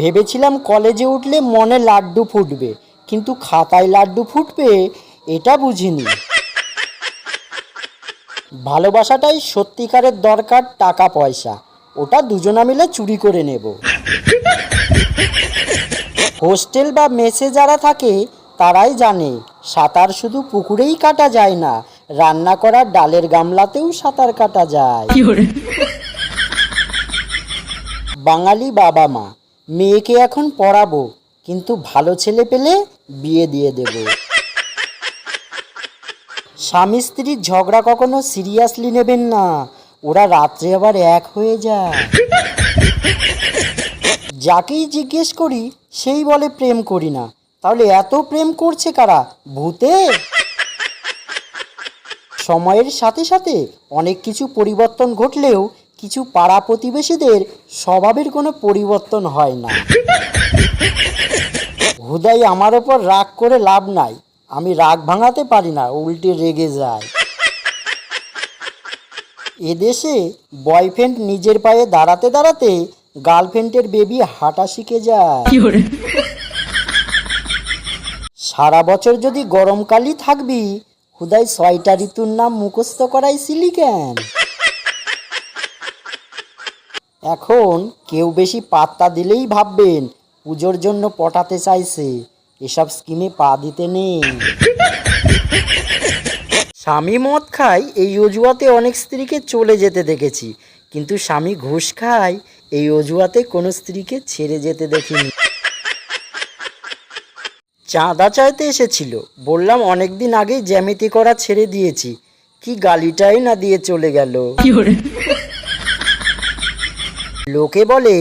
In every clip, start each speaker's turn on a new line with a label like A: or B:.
A: ভেবেছিলাম কলেজে উঠলে মনে লাড্ডু ফুটবে, কিন্তু খাতায় লাড্ডু ফুটবে এটা বুঝিনি। ভালোবাসাটাই সত্যিকারের দরকার, টাকা পয়সা ওটা দুজনা মিলে চুরি করে নেব। হোস্টেল বা মেসে যারা থাকে তারাই জানে সাঁতার শুধু পুকুরেই কাটা যায় না, রান্না করার ডালের গামলাতেও সাঁতার কাটা যায়। বাঙালি বাবা মা, মেয়েকে এখন পড়াবো, কিন্তু ভালো ছেলে পেলে বিয়ে দিয়ে দেব। স্বামী স্ত্রীর ঝগড়া কখনো সিরিয়াসলি নেবেন না, ওরা রাত্রে আবার এক হয়ে যায়। যাকেই জিজ্ঞেস করি সেই বলে প্রেম করি না, তাহলে এত প্রেম করছে কারা, ভূতে? সময়ের সাথে সাথে অনেক কিছু পরিবর্তন ঘটলেও কিছু পাড়া প্রতিবেশীদের স্বভাবের কোনো পরিবর্তন হয় না। হুদাই আমার ওপর রাগ করে লাভ নাই, আমি রাগ ভাঙাতে পারি না, উল্টে রেগে যায়। এদেশে বয়ফ্রেন্ড নিজের পায়ে দাঁড়াতে দাঁড়াতে গার্লফ্রেন্ডের বেবি হাঁটা শিখে যায়। সারা বছর যদি গরমকালই থাকবি, হুদাই 6টা ঋতুর নাম মুখস্থ করাইছিলি কেন? এখন কেউ বেশি পাত্তা দিলেই ভাববেন পুজোর জন্য পটাতে চাইছে, এসব স্কিমে পা দিতে নেই। স্বামী মদ খায় এই অজুহাতে অনেক স্ত্রীকে চলে যেতে দেখেছি, কিন্তু স্বামী ঘুষ খায় এই অজুহাতে কোনো স্ত্রীকে ছেড়ে যেতে দেখিনি। চাঁদা চাইতে এসেছিল, বললাম অনেকদিন আগেই জ্যামিতি করা ছেড়ে দিয়েছি, কি গালিটাই না দিয়ে চলে গেল। লোকে বলে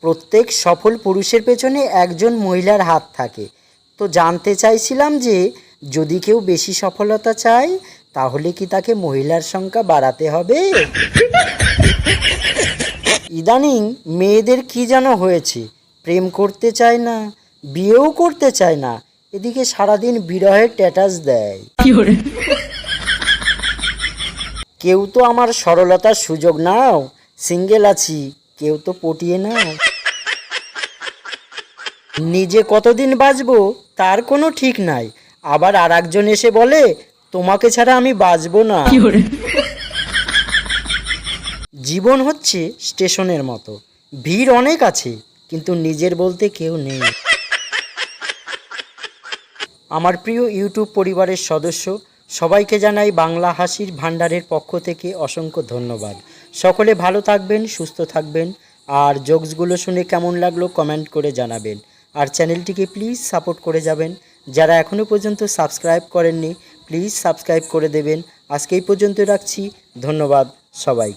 A: প্রত্যেক সফল পুরুষের পেছনে একজন মহিলার হাত থাকে, তো জানতে চাইছিলাম যে যদি কেউ বেশি সফলতা চায় তাহলে কি তাকে মহিলার সংখ্যা বাড়াতে হবে? ইদানিং মেয়েদের কি যেন হয়েছে, প্রেম করতে চায় না, বিয়েও করতে চায় না, এদিকে সারাদিন বিরহের স্ট্যাটাস দেয়। কেউ তো আমার সরলতার সুযোগ নাও, সিঙ্গেল আছি, কেউ তো পটিয়ে নাও। নিজে কতদিন বাঁচবো তার কোনো ঠিক নাই, আবার আর একজন এসে বলে তোমাকে ছাড়া আমি বাঁচবো না। জীবন হচ্ছে স্টেশনের মতো, ভিড় অনেক আছে কিন্তু নিজের বলতে কেউ নেই। আমার প্রিয় ইউটিউব পরিবারের সদস্য সবাইকে জানাই বাংলা হাসির ভাণ্ডারের পক্ষ থেকে অসংখ্য ধন্যবাদ। সকলে ভালো থাকবেন, সুস্থ থাকবেন, আর জোকসগুলো শুনে কেমন লাগলো কমেন্ট করে জানাবেন, আর চ্যানেলটিকে প্লিজ সাপোর্ট করে যাবেন। যারা এখনও পর্যন্ত সাবস্ক্রাইব করেননি প্লিজ সাবস্ক্রাইব করে দেবেন। আজকে এই পর্যন্ত রাখছি, ধন্যবাদ সবাইকে।